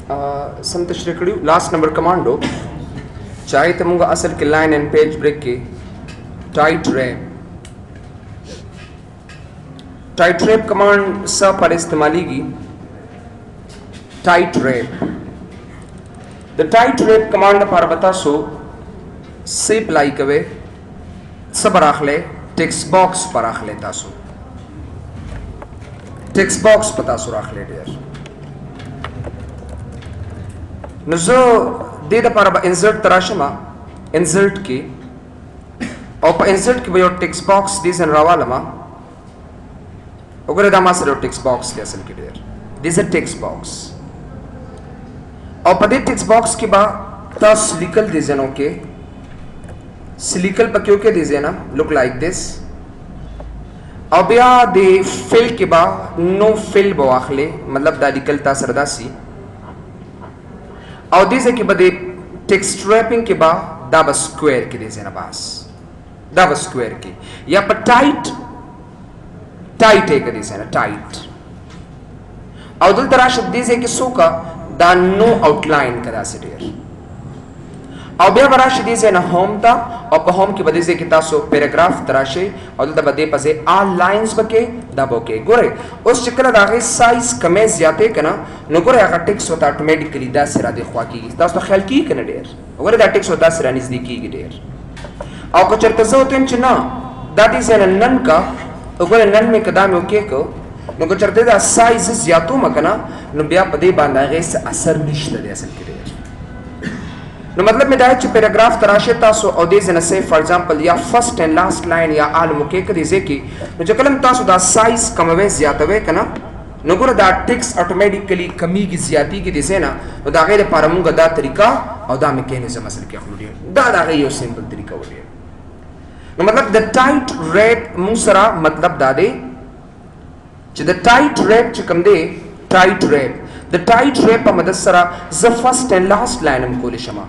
सम तशरीह करियो last number command हो चाहे तो मुंगा असल के लाइन एंड पेज ब्रेक के टाइट रैप कमांड सा पर इस्तेमाली की tight wrap the tight wrap command पर बता सो से अप्लाई कवे सब राखले टेक्स्ट बॉक्स पर राखले तासो टेक्स्ट बॉक्स पता सो राखले डियर नजो दे द पर इंसर्ट तराशमा इंसर्ट की और पर इंसर्ट की वो टेक्स्ट बॉक्स दिस एंड रावालमा अगर दामा से टेक्स्ट बॉक्स के असल के डियर दिस अ टेक्स्ट बॉक्स और पर टेक्स्ट बॉक्स के बाद तास लिकल डिजाइनों के सिलिकल पक्यों के डिजाइन लुक लाइक दिस अब या दे फिल के बाद नो फिल बवाखले मतलब दा लिकल ता सरदासी और दिस के बाद टेक्स्ट रैपिंग के बाद दा बस स्क्वायर के डिजाइन बास दा बस स्क्वायर के या पर टाइट एक डिजाइन टाइट और दुल तराश दिस के सोका दा नो आउटलाइन करा से डियर और बे बराश दिस ना होम ता और होम की वजह से कितासो पैराग्राफ तराशे और दल बदे पसे आ लाइंस बके दबो के गोरे उस चक्कर दागे साइज कमे ज्यादा कना नो गोरे अगर टेक्स्ट होता ऑटोमेटिकली 10 से रादे ख्वा की तास तो ख्याल की कने डेर गोरे दा टेक्स्ट होता से नजदीकी की डेर और को चरते जो तो चना दैट इज एन नन का गोरे नन में कदम ओके को नो को चरते दा साइज ज्यादा मकना नो बिया पदे बांधागे से असर निश्चित दे असल के नो मतलब में दायच पैराग्राफ तराशे तासो और दे जन से फॉर एग्जांपल या फर्स्ट एंड लास्ट लाइन या आल मुके के दिसे की नो जो कलम तासो दा साइज कमवे ज्यादा वे कना नो गुर दा टेक्स्ट ऑटोमेटिकली कमी की ज्यादती की दिसे ना तो दा गैर पारमुंगा दा तरीका और दा मैकेनिज्म असल के खलुडी दा गैर यो सिंपल तरीका हो नो मतलब द टाइट रैप मुसरा मतलब दा दे च द टाइट रैप च कम दे tight wrap the tight wrap मदसरा ज फर्स्ट एंड लास्ट लाइन हम कोले शमा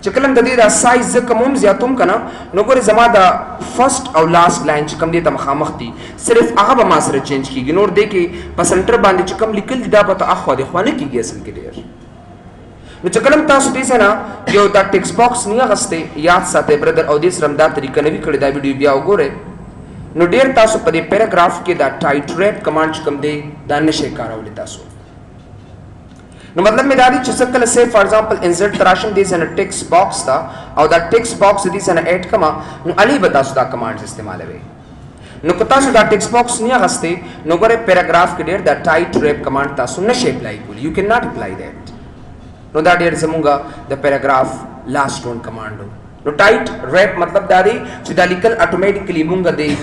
चकलम दे दा साइज ज कमम ज्यातुम कना नो गोरे जमा दा फर्स्ट और लास्ट लाइन च कम दे तम खामखती सिर्फ आगा मासर चेंज की गिनोर दे के परसेंटर बांधे च कम लिखल दा पता अखवा दे खवाने की असल के देर नो चकलम तासु दे सेना यो दा टेक्स्ट बॉक्स निया गस्ते याद साथे ब्रदर और दिस रमदा तरीका ने भी खड़े दा वीडियो बिया गोरे नो डेर तासु पदे पैराग्राफ के दा टाइट रैप कमांड च कम दे दा नशे कारावले तासु नो मतलब में दादी चसकल से फॉर एग्जांपल इंसर्ट तराशम दिस एन टेक्स्ट बॉक्स था और दा टेक्स्ट बॉक्स दिस एन ऐड कमा नो अली बता सुदा कमांड्स इस्तेमाल है नो कता सुदा टेक्स्ट बॉक्स निया गस्ते नो गोरे पैराग्राफ के डेर दा टाइट रैप कमांड ता सुन नशे अप्लाई कुल you can not apply that नो दा डेर जमुंगा द पैराग्राफ लास्ट वन कमांड नो टाइट रैप मतलब दादी सुदा लिकल ऑटोमेटिकली मुंगा दे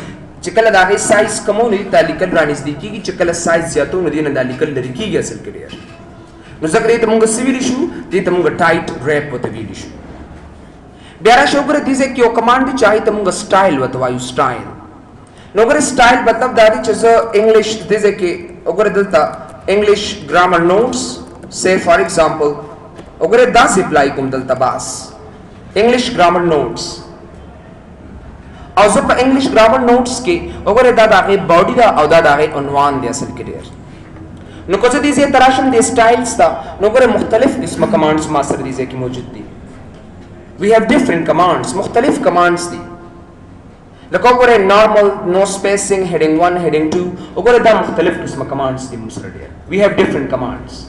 चिकल दागे साइज कमो नहीं ता लिकल रानिस दी की चिकल साइज ज्यादा नो दी ना लिकल लड़की के असल के डेर नो जकरे तमुंगा सिविल इशू दी तमुंगा टाइट रैप होते वील इशू ब्यारा शोकर दिसे क्यों कमांड चाहिए तमुंगा स्टाइल वतवायु स्टाइल नोगर स्टाइल मतलब दादी चीज इंग्लिश दिसे के ओगर दिलता इंग्लिश ग्रामर नोट्स से फॉर एग्जांपल ओगर 10 अप्लाई कुम दिलता बास इंग्लिश ग्रामर नोट्स और जब इंग्लिश ग्रामर नोट्स के ओगर दादा के बॉडी दा और दादा के उन्वान दे असल के डेर नो कुछ दीजिए तराशम दे स्टाइल्स था नो करे मुख्तलिफ किस्म कमांड्स मास्टर दीजिए की मौजूद थी वी हैव डिफरेंट कमांड्स मुख्तलिफ कमांड्स थी लको करे नॉर्मल नो स्पेसिंग हेडिंग 1 हेडिंग 2 ओकरे दा मुख्तलिफ किस्म कमांड्स थी मुस्टर डियर वी हैव डिफरेंट कमांड्स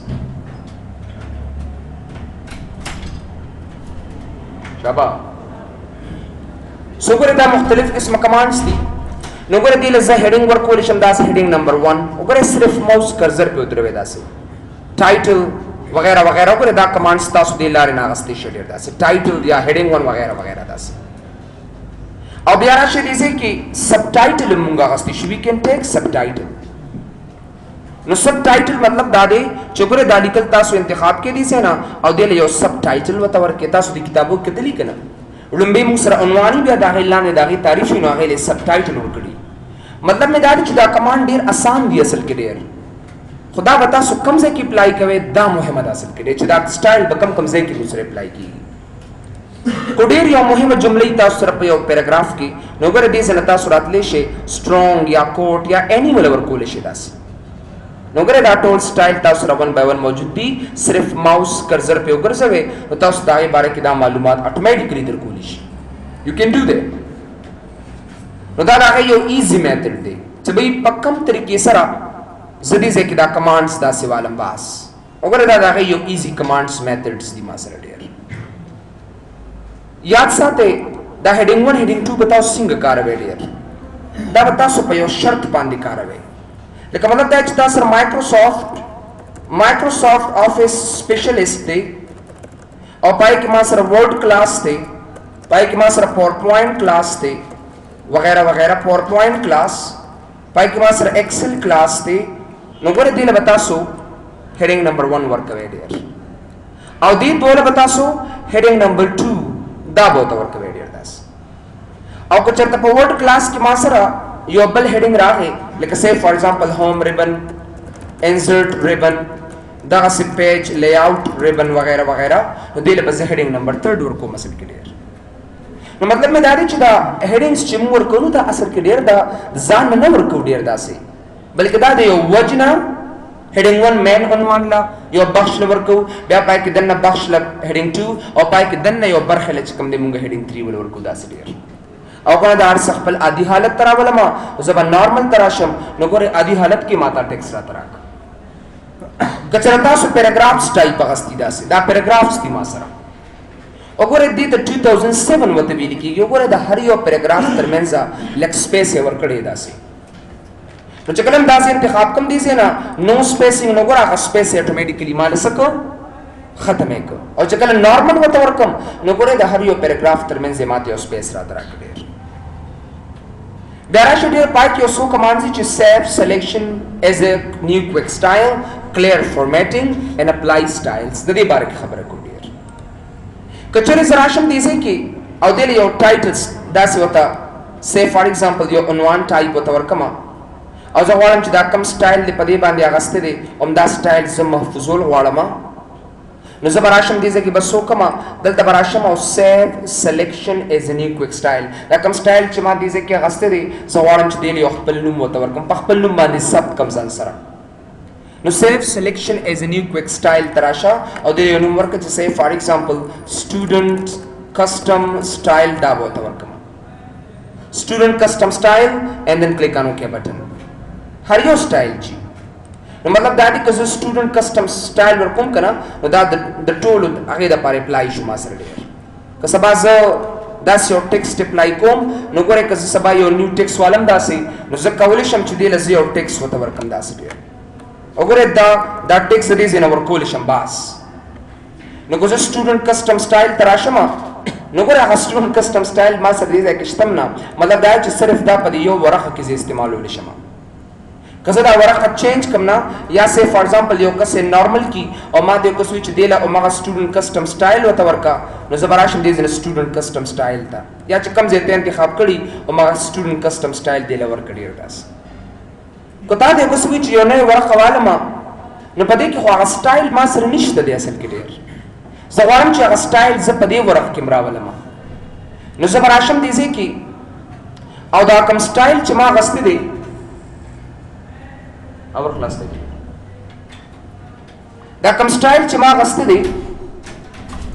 शाबा सो करे दा मुख्तलिफ किस्म कमांड्स थी नोगरे दिल ज हेडिंग वर्क को लिशम दास हेडिंग नंबर 1 ओगरे सिर्फ माउस कर्सर पे उतरवे दासे टाइटल वगैरह वगैरह ओगरे दा कमांड्स तासु दे लारे नागस्ते शेडर दासे टाइटल या हेडिंग 1 वगैरह वगैरह दासे अब यारा शेडी से कि सबटाइटल मुंगा गस्ती वी कैन टेक सबटाइटल नो सबटाइटल मतलब दादे चोगरे दालिकल तासु इंतखाब के दी से ना और दे ले यो सबटाइटल वतवर के तासु दी किताबो कितली कना लंबे मुसरा उन्वानी भी दाखिला ने दागी तारीफ ही नागले सबटाइटल उड़कड़ी मतलब में दादी चुदा कमांड डेर आसान भी असल के डेर खुदा बता सो कम से की अप्लाई कवे दा मोहम्मद असल के डेर चुदा स्टाइल बकम कम से की दूसरे अप्लाई की कोडेर या मुहिम जुमले तासुर पे पैराग्राफ की नोगर दे से नता सुरात लेशे स्ट्रांग या कोट या एनिमल वर को लेशे दास نو ګره دا ټول سټایل تاسو سره 1 by 1 موجود دي صرف ماوس کرزر په وګرځوي نو تاسو دا یې باره کې دا معلومات اتوماتیکلی درکول شي یو کین ډو دیٹ نو دا هغه یو ایزی میتھډ دی چې به په کوم طریقې سره زدي ځکه دا کمانډز دا سوالم باس وګوره دا هغه یو ایزی کمانډز میتھډز دي ما سره ډیر یاد ساته دا هډینګ 1 هډینګ 2 بتاو څنګه کاروي ډیر دا تاسو په یو شرط باندې کاروي لکه مطلب دا چې تاسو مایکروسافټ افیس سپیشلیست دی او پای کې ما سره ورډ کلاس دی پای کې ما سره پاور پوینټ کلاس دی وغیرہ وغیرہ پاور پوینټ کلاس پای کې ما سره ایکسل کلاس دی نو ګوره دې له تاسو هډینګ نمبر 1 ورکوي ډیر او دې دوله تاسو هډینګ نمبر 2 دا بوته ورکوي ډیر داس او که چېرته په ورډ کلاس کې ما سره یو بل هډینګ راغی لکه سه فار ایگزامپل ہوم ریبن انسرټ ریبن دا سی پیج لی آؤٹ ریبن وغیرہ وغیرہ نو دې له بس هډینګ نمبر 3 ورکو مثلا کې ډیر نو مطلب مې دا دی چې دا هډینګز چې موږ ورکو دا اصل کې ډیر دا ځان نه ورکو ډیر داسې بلکې دا د یو وجنه هډینګ 1 مین عنوان لا یو بخش ورکو بیا پای کې دنه بخش ل هډینګ 2 او پای کې دنه یو برخه لچ کم دی موږ هډینګ 3 ورکو داسې ډیر او کنه دا ارس خپل عادي حالت تراوله ما زبر نارمل تراشم نو ګوره عادي حالت کې ماته ټیکس را تراک کچره تاسو پیراګرافز ټایپ غستی داسې دا پیراګرافز کی ما سره وګوره دې ته 2007 وته ویل کیږي وګوره د هر یو پیراګراف ترمنځ لک سپیس ور کړی داسې نو چې کلم داسې انتخاب کم دي سي نه نو سپیسینګ نو ګوره هغه سپیس اتوماتیکلی مال سکو ختمه کو او چې کله نارمل وته ورکم نو ګوره د هر یو پیراګراف ترمنځ ماته یو سپیس را درکړي There are should your part your so commands which is save selection as a new quick style, clear formatting and apply styles. The day barak khabar ko dear. Kachore zarasham dise ki aw dele your titles das wata say for example your unwan type wata warkama. Aw za walam chi da kam style de pade bande agaste de da style zum mahfuzul walama. نو زبراشم دې ځکه بس وکما دلته براشم او سیو سلیکشن از ا نیو کویک سټایل دا کوم سټایل چې ما دې ځکه غسته دي زوړم چې دې یو خپل نوم وته ورکم په خپل نوم باندې سب کم ځان سره نو سیو سلیکشن از ا نیو کویک سټایل تراشه او دې نوم ورکه چې سیو فار ایگزامپل سټوډنټ کسٹم سټایل دا وته ورکم سټوډنټ کسٹم سټایل اینڈ دین کلیک آن اوکے بٹن هر یو سټایل جی نو مطلب دا دی که زه سټوډنټ کسٹم سټایل ورکوم کنه نو دا د ټولو هغه د پاره اپلای شو ما سره ډیر که سبا زه داسې یو ټیکسټ اپلای کوم نو ګوره که زه سبا یو نیو ټیکس والم داسې نو زه کولی شم چې دې له زه یو ټیکس ورته ورکړم داسې ډېر وګوره دا ټیکس د دې ځای نه ورکولی شم باس نو که زه سټوډنټ کسټم سټایل ته راشم نو ګوره هغه سټوډنټ کسټم سټایل ما سره دې ځای کې شته نه مطلب دا چې صرف دا په یو ورقه کې زه استعمالولی شم که زه دا ورقه چینج کم نه یا سه فار ایگزامپل یو کس نارمل کی او ما دې کس وی چې دیله او ما سټوډنټ کسٹم سټایل وته ورکا نو زبراشم دې نه سټوډنټ کسٹم سټایل تا یا چې کم زه ته انتخاب کړی او ما سټوډنټ کسٹم سټایل دیله ورکړی ورتاس کته دې کس وی چې یو نه ورقه واله ما نو پدې کې خو هغه سټایل ما سره نشته دی اصل کې ډیر زغوارم چې هغه سټایل ز پدې ورقه کې مراوله ما نو زبراشم دې زه کې او دا کم سټایل چې ما غسته دی اور خلاص دی دا کوم سټایل چې ما غسته دی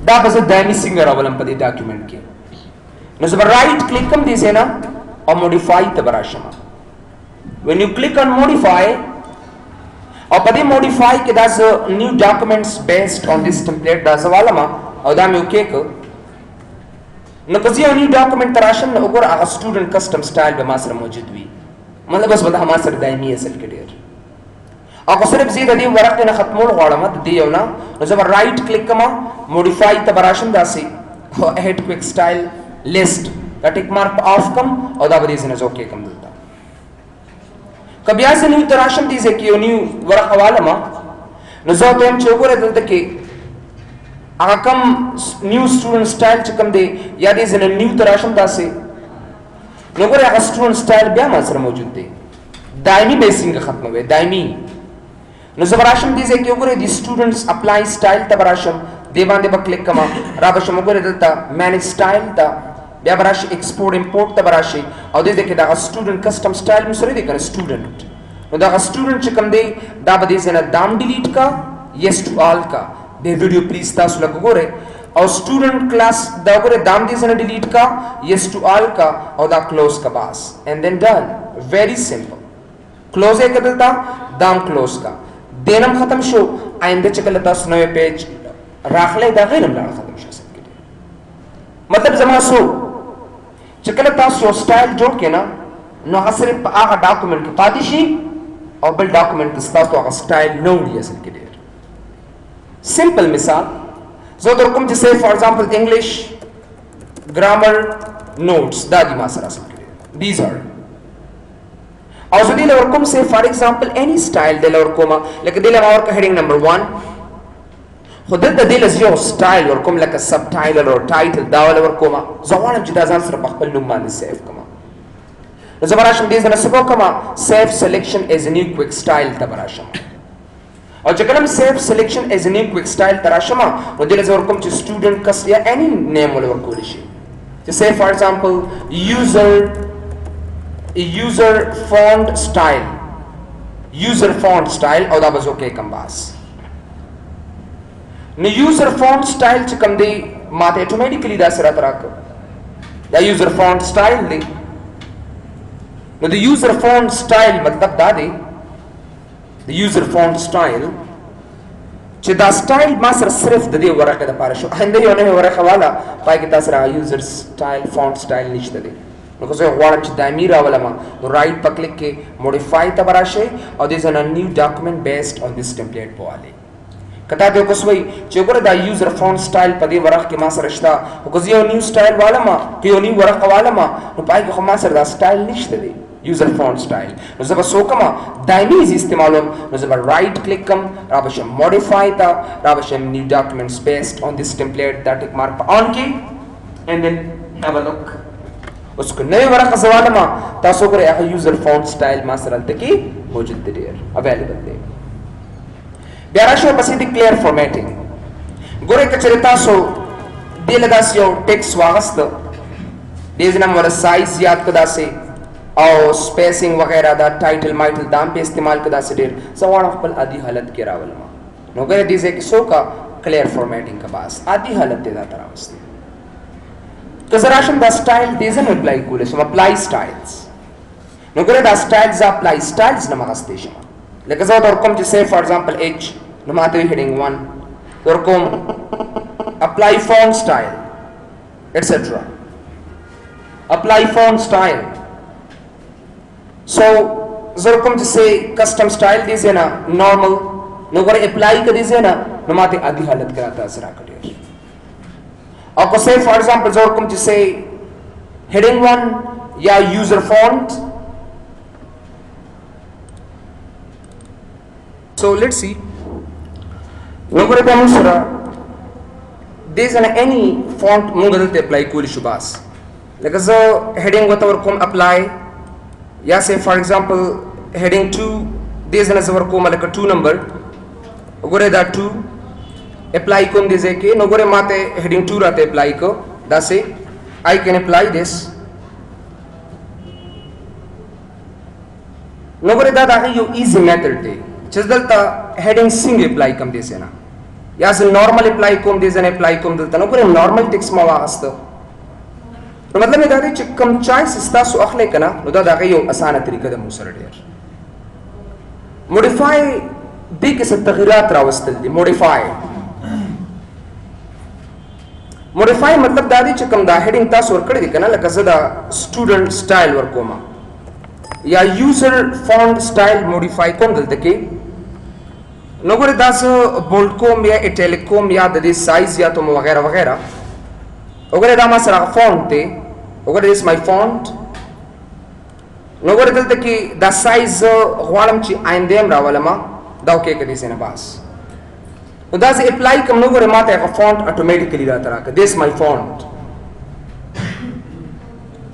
دا به زه دایمي څنګه راولم په دې ډاکیومنټ کې نو زه به رائټ کلیک کوم دې ځای نه او موډیفای ته به راشم when you click on modify او په دې موډیفای کې دا زه نیو ډاکیومنټس بیسډ on this template دا زه والم او دا مې اوکې کړ نو که زه یو نیو ډاکیومنټ ته راشم نو وګوره هغه سټوډنټ کسټم سټایل به ما سره موجود وي مطلب بس به دا ما سره دایمي اصل کې ډېر او که صرف زه د دې ورقې نه ختمول غواړم د دې یو نه نو زه به رائټ کلیک کوم موډیفای ته به راشم داسې هیډ کویک سټایل لیسټ دا ټیک مارک آف کوم او دا به دې نه اوکې کوم دلته که بیا زه نیو ته راشم دې ځای کې یو نیو ورقه والم نو زه ورته وایم چې وګوره دلته کې هغه کوم نیو سټوډنټ سټایل چې کوم دی یا دې ځای نه نیو ته راشم داسې نو ګوره هغه سټوډنټ سټایل بیا ما سره موجود دی دایمي به څنګه ختموي دایمي نو زه براشم دې ځای کې وګورئ د سټوډنټس اپلای سټایل ته براشم دې باندې به کلیک کوم را به شم وګورئ دلته مینیج سټایل ته بیا براشي ایکسپورټ امپورټ ته براشي او دې ځای کې دا سټوډنټ کسٹم سټایل مې سره دی کنه سټوډنټ نو دا سټوډنټ چې کوم دی دا به دې ځای نه دام ډیلیټ کا yes to all کا د ویډیو پلیز تاسو لږ وګورئ او سټوډنټ کلاس دا وګورئ دام دې ځای نه ډیلیټ کا yes to all کا او دا کلوز کا باس and then done very simple کلوز یې کړل دام کلوز کا دینم ختم شو آینده چې کله تاسو نوې پیج راخلې دا غیر ملاړ ختم شي مطلب زما سو چې کله تاسو سټایل جوړ کړئ نو هغه صرف په هغه ډاکومنټ کې پاتې شي او بل ډاکومنټ کې تاسو هغه سټایل نه وړي اصل کې ډېر سمپل مثال زه در کوم چې say for example English grammar notes دا دي ما سره اصل کې these are او زه دې لور کوم say for example any style دې لور کوم لکه دې لور کا heading number 1 خو دلته دې لږ یو سټایل ور کوم لکه سب ټایټل او ټایټل دا ول ور کوم زه غواړم چې دا ځان سره په خپل نوم باندې سیف کړم نو زه براشم دې ځنه سبو کوم سیف سلیکشن از ا نیو کویک سټایل ته براشم او چې کلم سیف سلیکشن از ا نیو کویک سټایل ته راشم نو دې لږ ور کوم چې سټوډنټ کس یا اني نیم ول ور کول شي چې say for example user font style او دا بس اوکے کم باس نو یوزر فونٹ سٹائل چې کوم دی ماته اتوماتیکلی دا سره تراک دا یوزر فونٹ سٹائل دی نو د یوزر فونٹ سٹائل مطلب دا دی د یوزر فونٹ سٹائل چې دا سٹائل ما سره صرف د دې ورقه د پاره شو انده یو نه ورقه والا پای کې تاسو را یوزر سٹائل فونٹ سٹائل نشته دی نو که زه غواړم چې دا امیر راولم نو رائټ په کلیک کې موډیفای ته براشه او دې زنه نیو ډاکومنٹ بیسډ اون دیس ټمپلیټ پواله کته دې کوسوي چې ګوره دا یوزر فونٹ سټایل په دې ورق کې ما سره شته او که یو نیو سټایل والا ما که یو نیو ورق والا ما نو پای کې خو ما سره دا سټایل نشته دی یوزر فونٹ سټایل نو زه به سوکما دایمي استعمالوم نو زه به رائټ کلیک کوم را بشم موډیفای تا را بشم نیو ډاکومنټس بیسډ اون دیس ټمپلیټ دا ټیک مارک په اون کې and then have a look اوس کو نوې ورقه زواله ما تاسو ګوره هغه یوزر فونٹ سټایل ما سره دلته کې موجود دی ډیر اویلیبل دی بیا راشو پسې د کلیر فارمیټینګ ګوره کچره تاسو دې لداس یو ټیکس واغست دې ځنه مور سایز یاد کدا سي او سپیسینګ وغیرہ دا ټایټل مایټل دام په استعمال کدا سي ډیر سوال خپل عادي حالت کې راولم نو ګوره دې ځکه سو کا کلیر فارمیټینګ کا باس عادي حالت دې دا تراوسته که زه راشم دا سټایل دې ځنه اپلای کولې سم اپلای سټایلز نو ګوره دا سټایلز اپلای سټایلز نه مغستې شم لکه زه در کوم چې say for example h نو ماته heading 1 در کوم apply font style etc apply font style so زه کوم چې say custom style دې زنه normal نو ګوره apply کړي زنه نو ماته عادي حالت کراته اثر کړی او کو say for example زه کوم چې say heading 1 یا user font so let's see نو ګوره دا موږ سره دې ځنه any font موږ دلته اپلای کولی شو باس لکه زه heading وته ور کوم اپلای یا say for example heading 2 دې ځنه زه ور کوم لکه 2 نمبر ګوره دا 2 اپلای کوم دې ځکه نو ګوره ماته heading 2 راته اپلای کو دا say I can apply this نو ګوره دا یو ایزی میتھډ دی چې دلته heading څنګه اپلای کوم دې څنګه یا زه نارمل اپلای کوم دې ځنه اپلای کوم دلته نو ګوره نارمل ټیکس ما واغسته نو مطلب دا دی چې کوم چوایس تاسو اخلي کنه نو دا یو اسانه طریقه ده مو سره ډیر موډیفای دې کې څه تغیرات راوستل دي موډیفای مطلب دا دی چې کوم دا heading تاسو ورکړی دي کنه لکه زه دا سټوډنټ سټایل ورکوم یا یوزر فونٹ سټایل موډیفای کوم دلته کې نو ګوره دا څه بولډ کوم یا اټیلیک کوم یا د دې سایز یا ته وغیرہ وغیرہ وګوره دا ما سره فونټ دی وګوره دس مای فونټ نو ګوره دلته کې دا سایز غواړم چې آینده هم راولم دا اوکې کړي سينه باس نو دا چې اپلای کوم نو ګوره ماته هغه فونټ اتوماتیکلی راته راکړه دس مای فونټ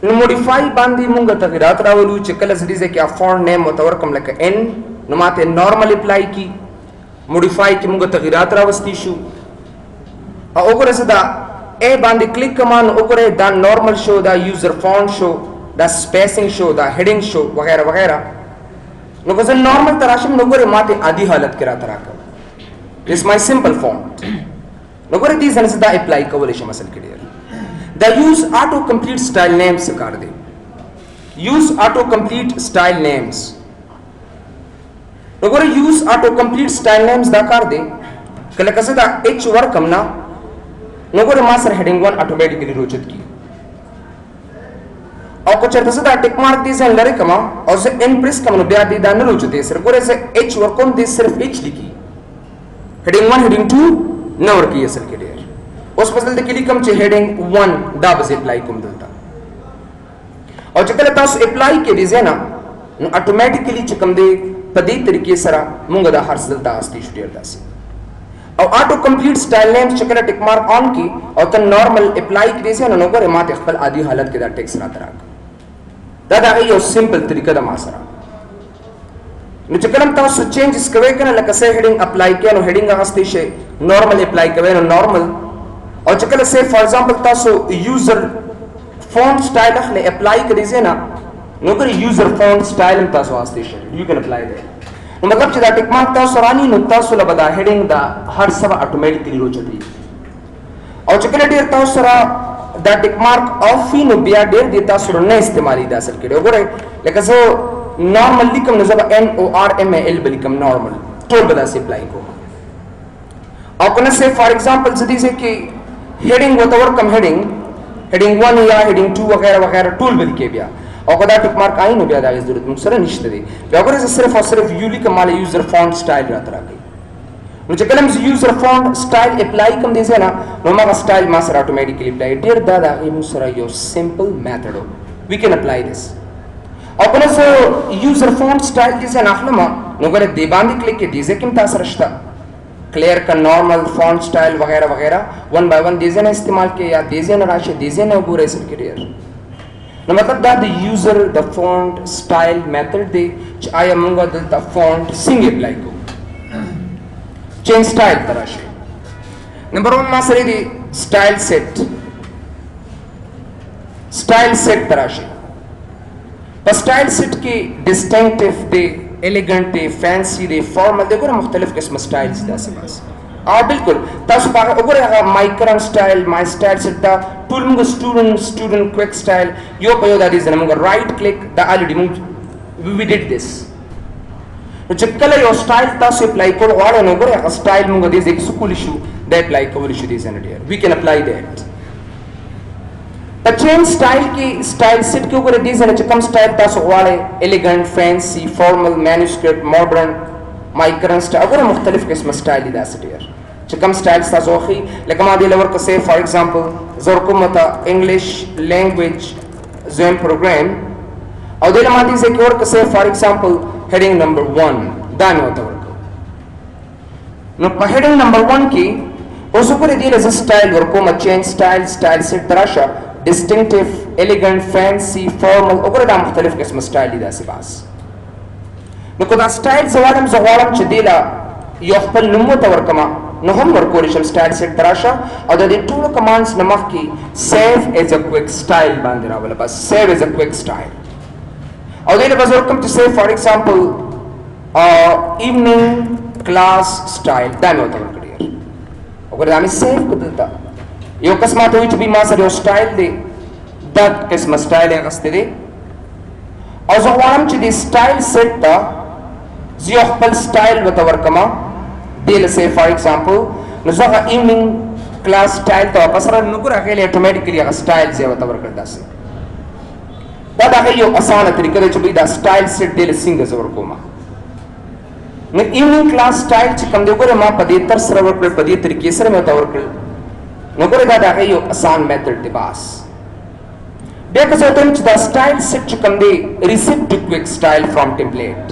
نو موډیفای باندې مونږ تغیرات راولو چې کله زدي ځکه فونټ نیم متور کوم لکه ان نو ماته نارمل اپلای کی موډیفای کې مونږ تغیرات راوستي شو او وګوره صدا ا باندې کلیک کمان وګوره دا نارمل شو دا یوزر فونټ شو دا سپیسینګ شو دا هیډینګ شو وغیرہ وغیرہ نو که زه نارمل ته راشم نو ګورې ما ته عادي حالت کې راته راکړه. This is my simple font. نو ګورې دې ځنه دا اپلای کولی شم اصل کې ډېر. دا یوز آټو کمپلیټ سټایل نیمز څه کار دی؟ یوز آټو کمپلیټ سټایل نیمز نو ګورې یوز آټو کمپلیټ سټایل نیمز دا کار دی کله که زه دا ایچ ورکم نه نو ګورې ما سره هیډینګ 1 اټومیټیکلی روچت کی او که چېرته زه دا ټیک مارک دې ځای لرې کړم او زه ان پریس کړم نو بیا دې دا نه روچتې سره ګورې زه ایچ ورکوم دې صرف ایچ لیکي هیډینګ 1 هیډینګ 2 نه ورکوي اصل کې ډېر. اوس په دلته کې لیکم چې هیډینګ 1 دا به زه اپلای کوم دلته او چې کله تاسو اپلای کې دې ځای نه نو اټومیټیکلی چې کوم دی په دې طریقې سره مونږ دا هر څه دلته اخیستی شو ډېر داسې او آټو کمپلیټ سټایل نیمز چې کله ټیک مارک آن کی او ته نارمل اپلای کړې سي نو ګوره ما ته خپل عادي حالت کې دا ټیکس راته راکړه. دا د هغې یو سمپل طریقه ده ما سره. نو چې کله تاسو چینجز کوئ که نه لکه څه هیډینګ اپلای کوئ نو هیډینګ اخیستی شئ نارمل اپلای کوئ نو نارمل او چې کله څه فار ایگزامپل تاسو یوزر فونټ سټایل اخلئ اپلای کړئ ځای نه نو ګوره یوزر فونټ سټایل هم تاسو اخیستی شئ یو کین اپلای دی نو مطلب چې دا ټیک مارک تاسو رانی نو تاسو له به دا هیډینګ دا هر څه به اټومیټیکلی روچتي او چې کله ډېر تاسو سره دا ټیک مارک آف وي نو بیا ډېر دې تاسو سره نه استعمالي دا اصل کې وګورئ لکه زه نارمل لیکم نو زه به NORMAL به لیکم نارمل ټول به داسې اپلای کوم او که نه سه فار ایگزامپل زه دې ځای کې هیډینګ ورته ورکړم هیډینګ 1 یا هیډینګ 2 وغیره وغیره ټول به لیکې بیا او که دا ټیک مارک آئی نو بیا د هغې ضرورت موږ سره نشته دی بیا ګورئ زه صرف او صرف یو لیکم ماله یوزر فونټ سټایل راته راکوي نو چې کله زه یوزر فونټ سټایل اپلای کوم دې ځای نه نو هماغه سټایل ما سره اټومیټیکلی اپلای ډېر دا د هغې موږ سره یو سمپل میتھډ و وی کین اپلای دس او که نه زه یوزر فونټ سټایل دې ځای نه اخلم نو ګوره دې باندې کلیک کې دې ځای کې هم تا سره شته کلیئر کا نارمل فونټ سټایل وغیرہ وغیرہ 1 بائی 1 دې ځای نه استعمال کې یا دې ځای نه راشي دې ځای نه وګورئ اصل کې ډېر نو مطلب دا د یوزر د فونټ سټایل میتھډ دی چې آیا موږ دلته فونټ څنګه اپلای کوو چینج سټایل ته راشئ نمبر 1 ما سره دی سټایل سیټ ته راشئ په سټایل سیټ کې ډسټنکټیو دی ایلیګنټ دی فینسی دی فارمل دی ګوره مختلف قسمه سټایلز دي داسې بس بالکل تاسو په هغه وګورئ هغه مای کرنټ سټایل مای سټایل سیټ دا ټول موږ سټوډنټ کویک سټایل یو په یو دا دي ځنه موږ رائټ کلیک دا الریډي موږ وی ډیډ دس نو چې کله یو سټایل تاسو اپلای کول غواړئ نو ګورئ هغه سټایل موږ دې ځای کې څه کولی شو دا اپلای کولی شو دې ځای نه ډېر وی کین اپلای دیټ په چینج سټایل کې سټایل سیټ کې وګورئ دې ځای نه چې کوم سټایل تاسو غواړئ ایلیګنټ فینسی فارمل مینوسکرپټ ماډرن مای کرنټ سټایل وګوره مختلف قسمه سټایل دي داسې ډېر چې کوم سټایل تاسو خوښي لکه ما دې له ورکړه سه فار ایگزامپل زه ورکوم ورته انګلیش لینګویج زویم پروګرام او دې له ما دې ځای کې ورکړه سه فار ایگزامپل هیډینګ نمبر 1 دا مې ورته ورکړه نو په هیډینګ نمبر 1 کې اوس وګورئ دې له زه سټایل ورکوم چینج سټایل سیټ ته راشه ډسټنکټیو ایلیګنټ فینسی فارمل وګوره دا مختلف قسمه سټایل دي داسې بس نو که دا سټایل زه غواړم چې دې له یو خپل نوم ورته ورکړم نو هم ورکولی شم سټایل سیټ ته راشه او د دې ټولو کمانډس نه مخکې سیو ایز ا کویک سټایل باندې راوله بس سیو ایز ا کویک سټایل او دې له به زه ورکړم چې سیو فار ایگزامپل ایونینګ کلاس سټایل دا مې ورته ورکړی وګوره دا مې سیو کړ دلته یو کس ماته وایي چې بی ما سره یو سټایل دی دا قسمه سټایل یې اخیستی دی او زه غواړم چې دې سټایل سیټ ته زه یو خپل سټایل ورته ورکړم دې له سه فار ایگزامپل نو زه هغه ایونینګ کلاس سټایل ته واپس را نو ګوره هغې له اټومیټیکلي هغه سټایل زه ورته ورکړ داسې دا د هغې یو اسانه طریقه ده چې بھائی دا سټایل سیټ دې له څنګه زه ورکوم نو ایونینګ کلاس سټایل چې کوم دی ګوره ما په دې طرز سره ورکړل په دې طریقې سره مې ورته ورکړل نو ګوره دا د هغې یو اسان میتھډ دی بس بیا که زه ورته وایم چې دا سټایل سیټ چې کوم دی ریسیټ ټو کویک سټایل فرام ټمپلیټ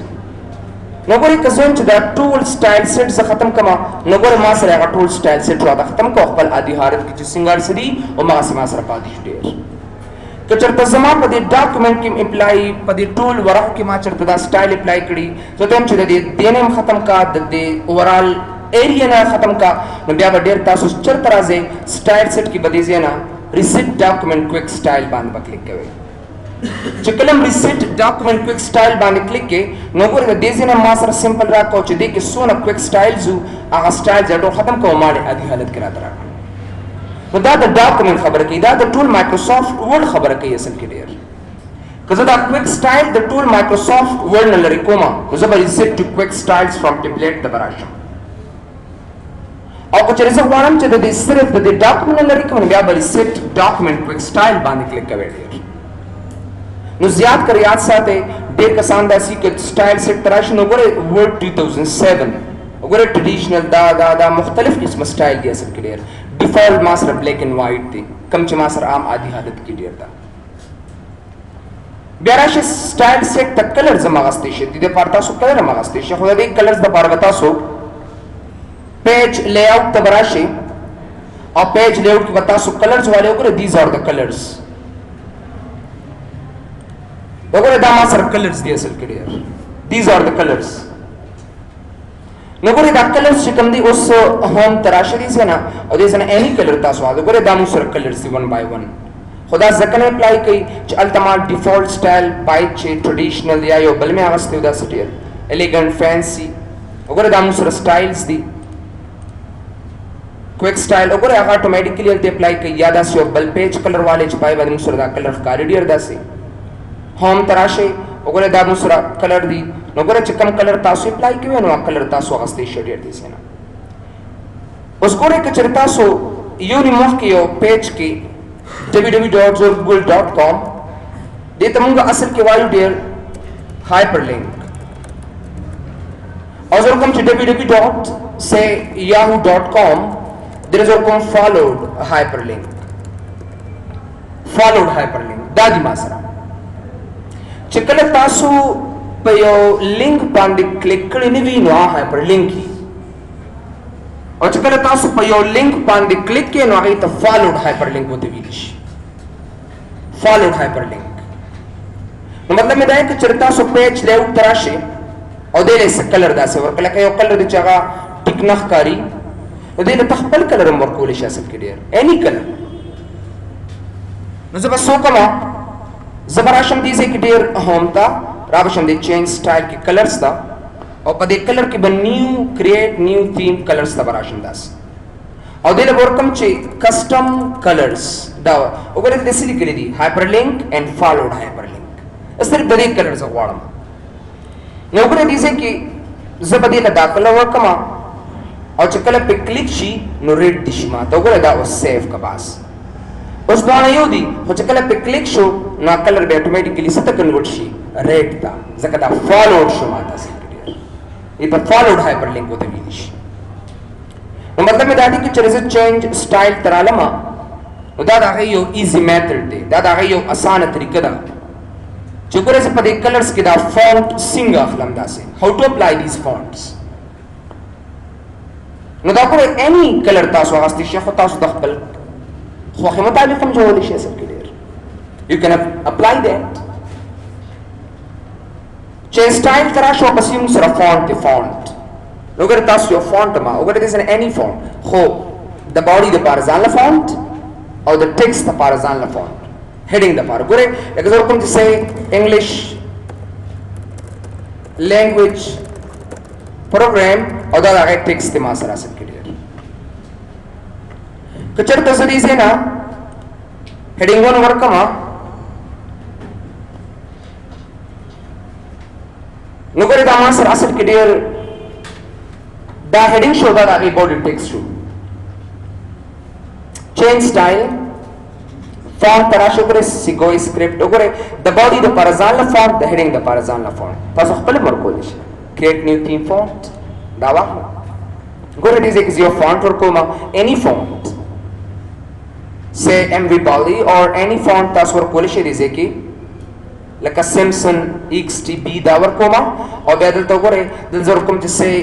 نو ګورئ که زه وایم چې دا ټول سټایل سیټ زه ختم کړم نو ګوره ما سره هغه ټول سټایل سیټ راته ختم کړه خپل عادي حالت کې چې څنګه څه دي هماغسې ما سره پاتې شو ډېر که چېرته زما په دې ډاکومنټ کې اپلای په دې ټول ورق کې ما چېرته دا سټایل اپلای کړي زه ته وایم چې د دې نه هم ختم کړه د دې اوورال ایریا نه ختم کړه نو بیا به ډېر تاسو چېرته راځئ سټایل سیټ کې به دې ځای نه ریسیټ ډاکومنټ کویک سټایل باندې به کلیک کوئ چې کلم ریسیټ ډاکومنٹ کویک سټایل باندې کلیک کې نو ګورئ د دې ځای نه ما سره سمپل راکړو چې دې کې څونه کویک سټایلز وو هغه سټایلز ټول ختم کوم ما عادي حالت کې راته راکړو نو دا د ډاکومنٹ خبره کوي دا د ټول مایکروسافټ ورډ خبره کوي اصل کې ډېر که زه دا کویک سټایل د ټول مایکروسافټ ورډ نه لرې کوم نو زه به ریسیټ ټو کویک سټایلز فرام ټمپلیټ ته به راشم او که چېرې زه غواړم چې د دې صرف د دې ډاکومنټ نه لرې کوم بیا به ریسیټ ډاکومنٹ کویک سټایل باندې کلیک کوئ ډېر نو زیات کر یاد ساتئ ډېر کسان داسې که سټایل سیټ ته راشي نو ګورئ ورډ 2007 وګورئ ټریډیشنل دا مختلف قسمه سټایل دی اصل کې ډېر ډیفالټ ما سره بلیک اینڈ وایټ دی کم چې ما سره عام عادي حالت کې ډېر ده بیا راشي سټایل سیټ ته کلرز هم اخیستی شي د دې لپاره تاسو کلر هم اخیستی شي خو د دې کلرز دپاره به تاسو پیج لی آؤٹ ته به راشئ او پیج لی آؤٹ کې به تاسو کلرز والے وګورئ دیز آر د کلرز وګورئ دا ما سره کلرز دي اصل کې ډېر دیز آر د کلرز نو ګورئ دا کلرز چې کوم دي اوس هوم ته راشئ دې ځای نه او دې ځای نه اني کلر تاسو واخلئ ګورئ دا موږ سره کلرز دي ون بای ون خو دا ځکه نه اپلای کوي چې هلته ما ډیفالټ سټایل باید چې ټریډیشنل یا یو بل مې اخیستی و داسې ډېر الیګنټ فینسي وګورئ دا موږ سره سټایلز دي کویک سټایل وګورئ هغه اټومیټیکلی هلته اپلای کوي یا داسې یو بل پیج کلر والے چې پای باندې موږ سره دا کلر ښکاري ډېر داسې هوم ته راشئ وګورئ دا موږ سره کلر دي نو ګورئ چې کوم کلر تاسو اپلای کوئ نو هغه کلر تاسو اخیستی شئ ډېر دې ځای نه اوس ګورئ که چېرې تاسو یو مخکې یو پیج کې www.google.com دې ته موږ اصل کې وایو ډېر هایپر لینک او زه کوم چې www.yahoo.com there is کوم followed hyperlink دا دی ما سره چې کله تاسو په یو لینک باندې کلیک کړی نه وي نو هغه هایپر لینک وي او چې کله تاسو په یو لینک باندې کلیک کړئ نو هغې ته فالوډ هایپر لینک ورته ویلی شي فالوډ هایپر لینک نو مطلب مې دا دی که چېرې تاسو پیج لی آؤټ ته راشئ او دې له کلر داسې ورکړه لکه یو کلر دی چې هغه ټیک نه ښکاري نو دې له ته خپل کلر هم ورکولی شي اصل کې ډېر اني کلر نو زه به څه وکړم زه به راشم دې ځای کې ډېر هوم ته را به شم دې چینج سټایل کې کلرز ته او په دې کلر کې به نیو کریټ نیو تھیم کلرز ته به راشم داسې او دې له به ورکړم چې کسټم کلرز دا وګورئ داسې لیکلي دي هایپر لینک اینډ فالوډ هایپر لینک صرف د دې کلر زه غواړم نو وګورئ دې ځای کې زه به دې له دا کلر ورکړم او چې کله پې کلیک شي نو ریډ دي شي ما ته وګورئ دا اوس سیف که بس اوس دواړه یو دي خو چې کله پې کلیک شو نو کلر به اټومیټیکلی څه ته کنورټ شي ریډ ته ځکه دا فالوډ شو ما ته اصل کې ډېر دې ته فالوډ هایپر لینک ورته ویلی شي نو مطلب مې دا دی که چېرې زه چینج سټایل ته رالم نو دا د هغې یو ایزي میتھډ دی دا د هغې یو اسانه طریقه ده چې ګورئ زه په دې کلرز کې دا فونټ څنګه اخلم داسې هاو ټو اپلای دیز فونټس نو دا ګورئ اني کلر تاسو اخیستی شئ خو تاسو د خپل خوښې مطابق هم جوړولی شئ اصل کې ډېر یو کین اپلای دیٹ چې سټایل ته راشو پسې موږ سره فونټ دی فونټ نو ګورئ تاسو یو فونټ ما وګورئ دې اني فونټ خو د باډي دپاره ځان له فونټ او د ټیکسټ دپاره ځان له فونټ heading دپاره ګورئ لکه زه ورکوم چې say English language program او دا د هغې ټیکسټ دی ما سره اصل کې ډېر که چېرته زه دې ځای نه heading 1 ورکړم نو ګورئ دا ما سره اصل کې ډېر دا heading شو دا د هغې body text شو change style فونټ ته راشئ وګورئ سیګوی سکرپټ وګورئ د باډي دپاره ځان له فونټ د هیډینګ دپاره ځان له فونټ تاسو خپل هم ورکولی شئ کریټ نیو تھیم فونټ دا واخله ګورئ دې ځای کې زه یو فونټ ورکوم اني فونټ say MV Bali or any font تاسو ورکولی شئ دې ځای کې لکه سیمسن XTB دا ورکوم او بیا دلته وګورئ دلته زه ورکوم چې say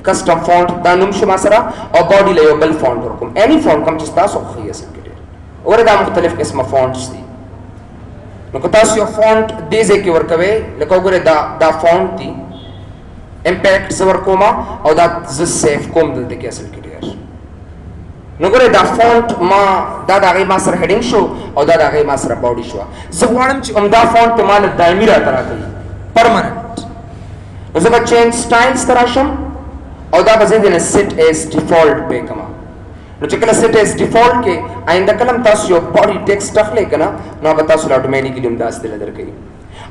کسټم فونټ دا نوم شو ما سره او باډي له یو بل فونټ ورکوم اني فونټ کوم چې تاسو خوښوي اصل کې ډېر وګورئ دا مختلف قسمه فونټس دي نو که تاسو یو فونټ دې ځای کې ورکوئ لکه وګورئ دا فونټ دي امپیکټ زه ورکوم او دا زه سیف کوم دلته کې اصل کې ډېر نو ګوره دا فونټ ما دا د هغې ما سره هیډینګ شو او دا د هغې ما سره باډي شوه. زه غواړم چې همدا فونټ ته ما له دایمي راته راکوي پرمننټ. نو زه به چینج سټایلز ته راشم او دا به زه دې نه سیټ ایز ډیفالټ پې کړم. نو چې کله سیټ ایز ډیفالټ کې آینده کله هم تاسو یو باډي ټیکسټ اخلئ که نه نو به تاسو له اټومیټیکلي هم داسې دله درکوي.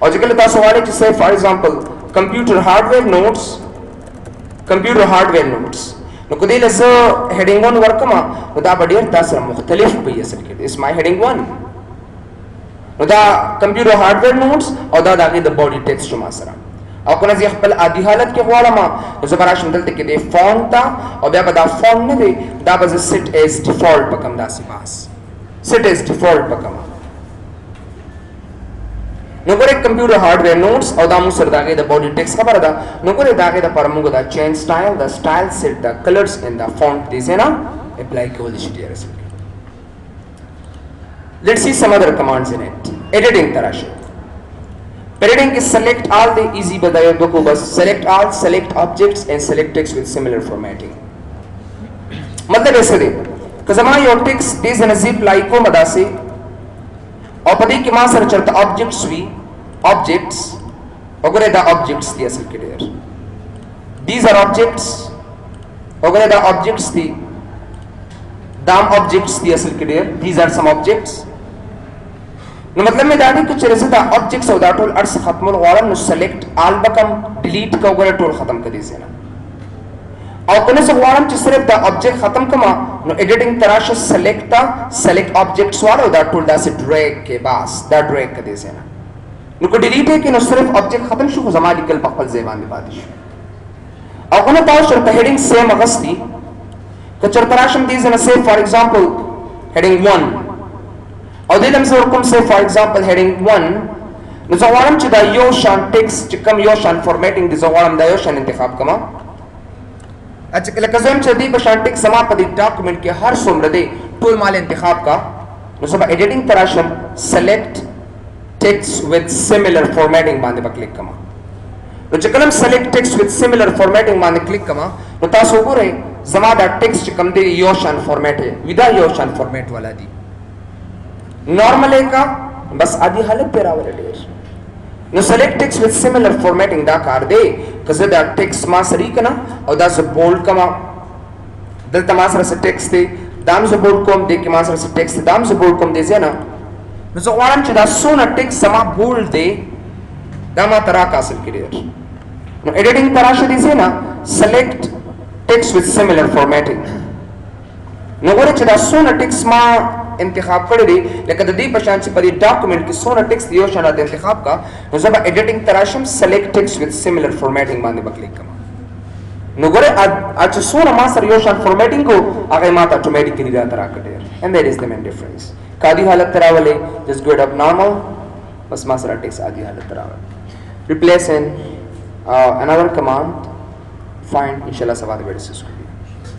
او چې کله تاسو غواړئ چې say فار ایگزامپل کمپیوټر هارډویر نوټس نو که دې له زه هیډینګ 1 ورکړم نو دا به ډېر تا سره مختلف وي اصل کې اس مای هیډینګ 1. نو دا کمپیوټر هارډویر نوټس او دا د هغې د باډي ټیکسټ شو ما سره. او که نه زه خپل عادي حالت کې غواړم نو زه به راشم دلته کې دې فونټ ته او بیا به دا فونټ نه دی دا به زه سیټ ایز ډیفالټ په کوم داسې باس سیټ ایز ډیفالټ په کوم. نو ګوره کمپیوټر هارډویر نوټس او دا موږ سره د هغې د باډي ټیکس خبره ده. نو ګوره د هغې دپاره موږ دا چینج سټایل د سټایل سیټ د کلرز ان د فونټ دې ځای نه اپلای کولی شي ډېر اصل کې. Let's see some other commands in it. Editing ته راشئ. Editing is select all the easy بدایو دکو بس select all, select objects and select text with similar formatting. مطلب ایسا دی که زما یو ټیکس دې ځای نه زیپ لای کوم داسې او په دې کې ما سره چېرته objects وي objects وګورئ دا objects دي اصل کې ډېر these are objects وګورئ دا objects دي دا هم objects دي اصل کې ډېر these are some objects. نو مطلب مې دا دی که چېرې زه دا objects او دا ټول هر څه ختمول غواړم نو select all به کم delete که وګوره ټول ختم که دې ځای نه. او که نه زه غواړم چې صرف دا object ختم کړم نو editing ته راشه select ته select objects والا او دا ټول داسې drag کې بس دا drag که دې ځای نه. نو که delete یې کړې نو صرف object ختم شو خو زما لیکل په خپل ځای باندې پاتې شو. او که نه تاسو چېرته heading same اخیستي که چېرته راشم دې ځای نه say for example heading 1 او دې له زه ورکوم say for example heading 1 نو زه غواړم چې دا یو شان ټیکسټ چې کوم یو شان فارمیټینګ دی زه غواړم دا یو شان انتخاب کړم. لکه زه وایم چې دې په شان ټیکسټ زما په دې ډاکومنټ کې هر څومره دی ټول مال انتخاب کا نو زه به ایډیټینګ ته راشم select text with similar formatting باندې به کلیک کړم. نو چې کله هم select text with similar formatting باندې کلیک کړم نو تاسو وګورئ زما دا ټیکسټ چې کوم دی یو شان فارمیټ دی ودا یو شان فارمیټ والا دی. نارمل کا بس عادي حالت پہ راوړل ډېر نو select text with similar formatting دا کار دی که زه دا ټیکسټ ما سری کنه او دا زه بولډ کما دلته ما سره څه ټیکسټ دی دا هم زه بولډ کوم دې کې ما سره څه ټیکسټ دی دا هم زه بولډ کوم دې ځای نه نو زه غواړم چې دا څونه ټیکسټ زما بولډ دی دا ما ته راکړه اصل کې ډېر. نو ایډیټینګ ته راشه دې ځای نه select text with similar formatting نو ګوره چې دا څونه ټیکسټ ما انتخاب کړی دی لکه د دې په شان چې په دې ډاکومنټ کې څونه ټیکسټ یو شان راته انتخاب کا نو زه به ایډیټینګ ته راشم select text with similar formatting باندې به کلیک کړم. نو ګوره چې څونه ما سره یو شان فارمیټینګ و هغه ما ته اټومیټیکلي راته راکړه ډېر and that is the main difference. که عادي حالت ته راولئ just go it up normal بس ما سره ټیکسټ عادي حالت ته راولئ. replace in another command find انشاءالله سبا د ویډیو